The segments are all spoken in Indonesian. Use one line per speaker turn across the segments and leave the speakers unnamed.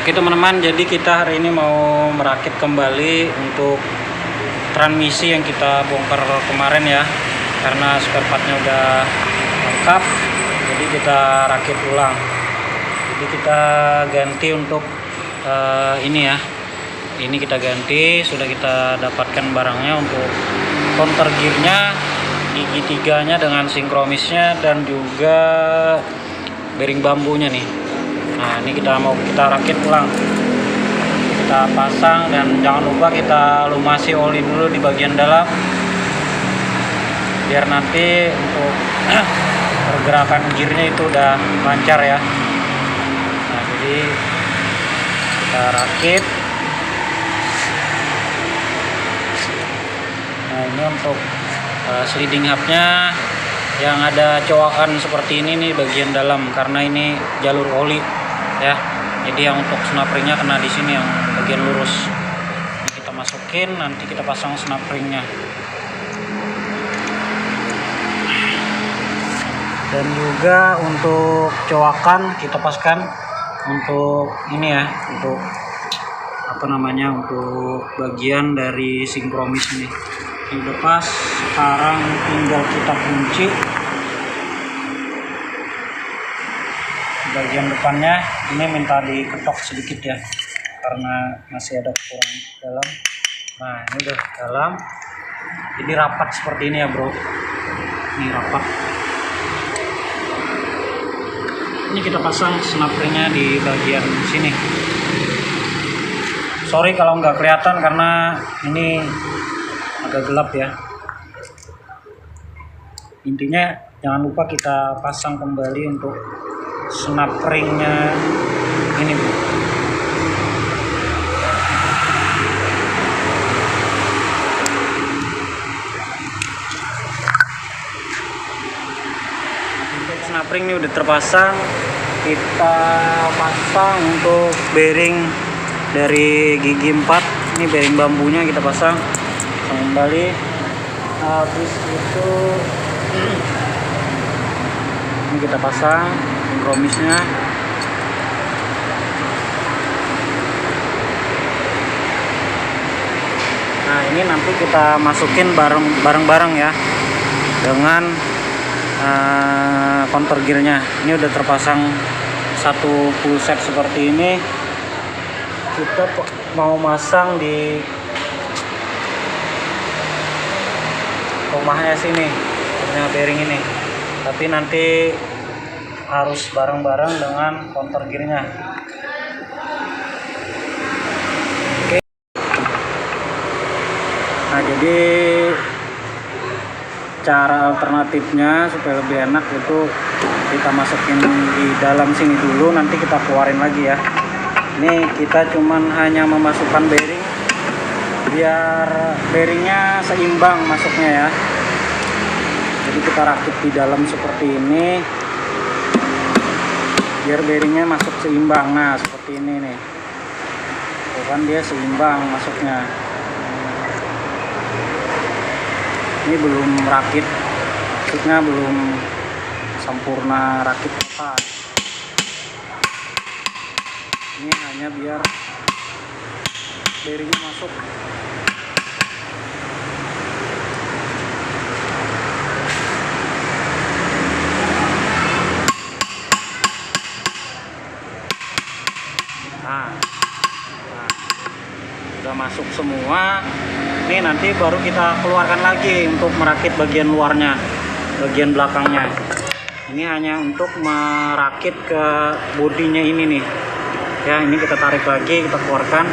Oke teman-teman, jadi kita hari ini mau merakit kembali untuk transmisi yang kita bongkar kemarin ya, karena spare partnya udah lengkap, jadi kita rakit ulang. Jadi kita ganti untuk ini ya, ini kita ganti, sudah kita dapatkan barangnya untuk counter gearnya, gigi tiganya dengan sinkronisnya, dan juga bearing bambunya nih. Nah ini kita rakit ulang, kita pasang, dan jangan lupa kita lumasi oli dulu di bagian dalam biar nanti untuk pergerakan gearnya itu udah lancar ya. Nah jadi kita rakit. Nah ini untuk sliding hubnya yang ada coakan seperti ini nih bagian dalam, karena ini jalur oli ya, jadi yang untuk snap-ringnya kena di sini yang bagian lurus. Ini kita masukin, nanti kita pasang snap-ringnya. Dan juga untuk coakan kita paskan untuk ini ya, untuk apa namanya, untuk bagian dari sinkronis ini. Ini udah pas, sekarang tinggal kita kunci bagian depannya. Ini minta diketok sedikit ya, karena masih ada kurang dalam. Nah ini udah dalam, jadi rapat seperti ini ya bro, ini rapat. Ini kita pasang snap-ringnya di bagian sini. Sorry kalau nggak kelihatan karena ini agak gelap ya. Intinya jangan lupa kita pasang kembali untuk snap ringnya ini Bu. Untuk snap ring ini udah terpasang, kita pasang untuk bearing dari gigi 4. Ini bearing bambunya kita pasang kembali. Habis itu ini kita pasang sinkronisnya. Nah ini nanti kita masukin bareng-bareng ya dengan counter gearnya. Ini udah terpasang satu full set seperti ini. Kita mau masang di rumahnya sini, punya bearing ini, tapi nanti harus bareng-bareng dengan counter gearnya. Oke. Nah jadi cara alternatifnya supaya lebih enak itu kita masukin di dalam sini dulu, nanti kita keluarin lagi ya. Ini kita cuman hanya memasukkan bearing biar bearingnya seimbang masuknya ya. Jadi kita rakit di dalam seperti ini biar bearingnya masuk seimbang. Nah seperti ini nih, tuh kan dia seimbang masuknya. Ini belum rakit, maksudnya belum sempurna rakit apa. Ini hanya biar bearingnya masuk. Nah, udah masuk semua. Ini nanti baru kita keluarkan lagi untuk merakit bagian luarnya, bagian belakangnya. Ini hanya untuk merakit ke bodinya ini nih ya. Ini kita tarik lagi, kita keluarkan.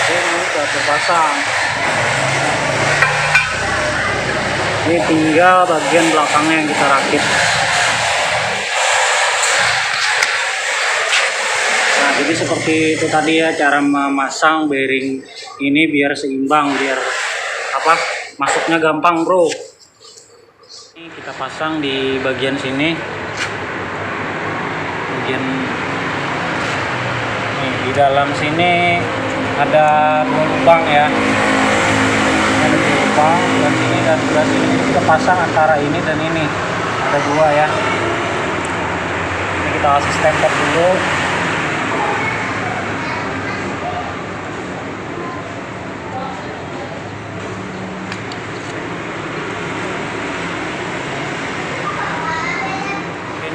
Ini udah terpasang. Ini tinggal bagian belakangnya yang kita rakit. Nah, jadi seperti itu tadi ya cara memasang bearing ini biar seimbang, biar apa? Masuknya gampang, bro. Ini kita pasang di bagian sini. Bagian nih, di dalam sini ada 2 lubang ya. Ada 2 lubang dan sini dan sebelah sini. Jadi kita pasang antara ini dan ini. Ada 2 ya. Ini kita kasih stempel dulu.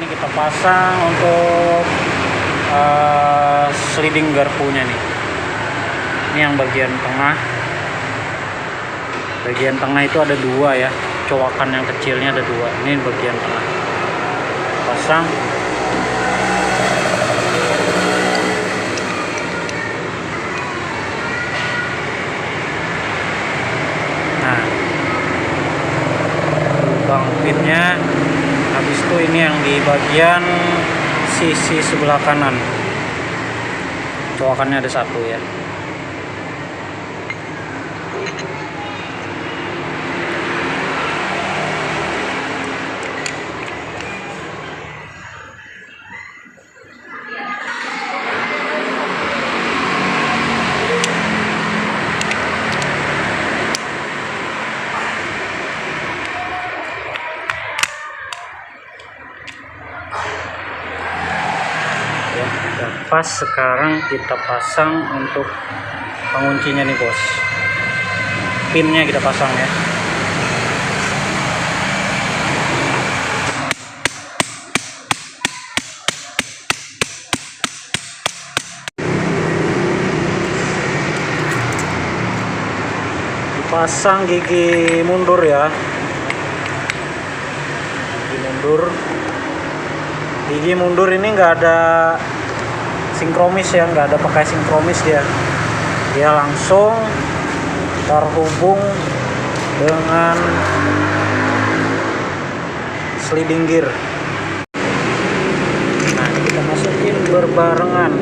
Ini kita pasang untuk sliding garpunya nih. Ini yang bagian tengah. Bagian tengah itu ada 2 ya, cowakan yang kecilnya ada 2. Ini bagian tengah. Pasang. Nah, lubang pinnya. Habis itu ini yang di bagian sisi sebelah kanan. Cowakannya ada 1 ya. Pas sekarang kita pasang untuk penguncinya nih bos, pinnya kita pasang ya. Dipasang gigi mundur ya, gigi mundur ini nggak ada sinkromis ya, nggak ada pakai sinkromis dia langsung terhubung dengan sliding gear. Nah, kita masukin berbarengan.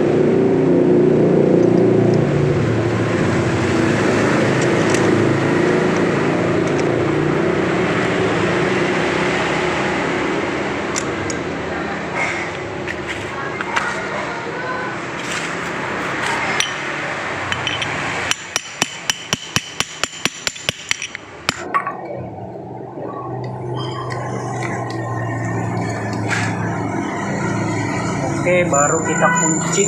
Oke, baru kita kunci.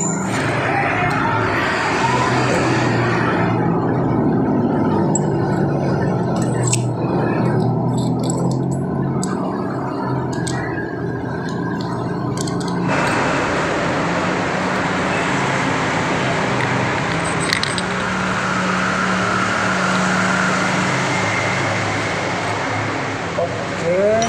Oke.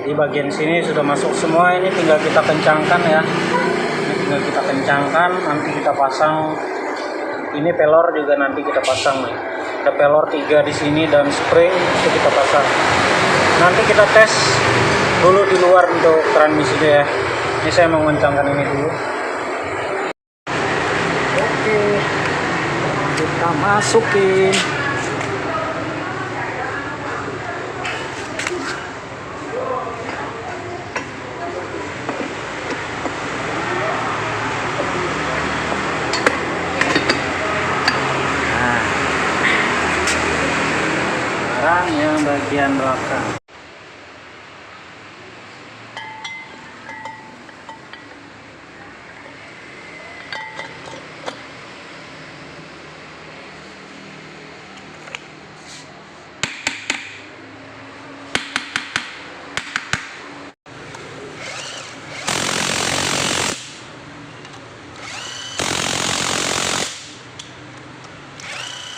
Di bagian sini sudah masuk semua, ini tinggal kita kencangkan ya. Ini tinggal kita kencangkan, nanti kita pasang. Ini pelor juga nanti kita pasang nih. Ada pelor 3 di sini dan spring itu kita pasang. Nanti kita tes dulu di luar untuk transmisinya ya. Ini saya mau mengencangkan ini dulu. Oke, kita masukin. Sekarang yang bagian belakang.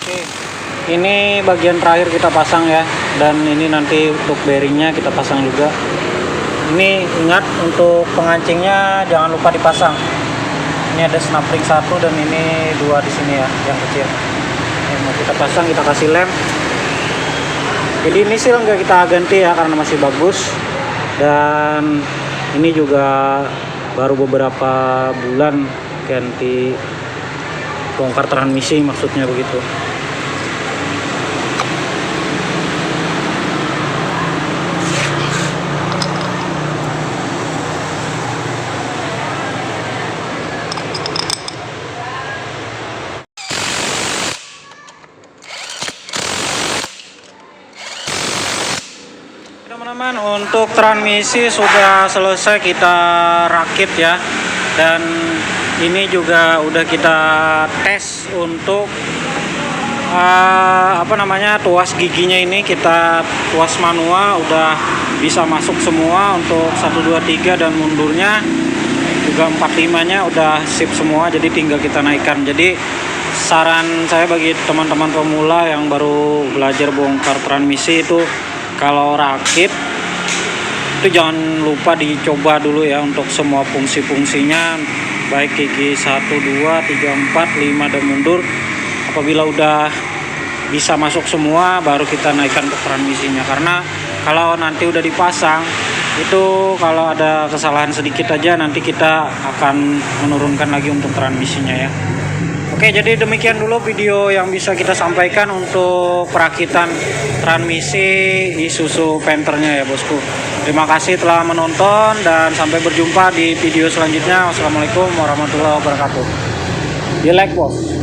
Oke. Ini bagian terakhir kita pasang ya, dan ini nanti untuk bearingnya kita pasang juga. Ini ingat untuk pengancingnya jangan lupa dipasang. Ini ada snap ring 1 dan ini 2 di sini ya, yang kecil. Ini mau kita pasang, kita kasih lem. Jadi ini seal nggak kita ganti ya karena masih bagus. Dan ini juga baru beberapa bulan ganti bongkar transmisi, maksudnya begitu. Teman-teman, untuk transmisi sudah selesai kita rakit ya, dan ini juga udah kita tes untuk tuas giginya. Ini kita tuas manual udah bisa masuk semua untuk 1 2 3 dan mundurnya juga 4 5 nya udah sip semua, jadi tinggal kita naikkan. Jadi saran saya bagi teman-teman pemula yang baru belajar bongkar transmisi itu, kalau rakit itu jangan lupa dicoba dulu ya untuk semua fungsi-fungsinya, baik gigi 1 2 3 4 5 dan mundur. Apabila udah bisa masuk semua baru kita naikkan untuk transmisinya, karena kalau nanti udah dipasang itu kalau ada kesalahan sedikit aja nanti kita akan menurunkan lagi untuk transmisinya ya. Oke, jadi demikian dulu video yang bisa kita sampaikan untuk perakitan transmisi Isuzu Panthernya ya bosku. Terima kasih telah menonton dan sampai berjumpa di video selanjutnya. Wassalamualaikum warahmatullahi wabarakatuh. Di like bos.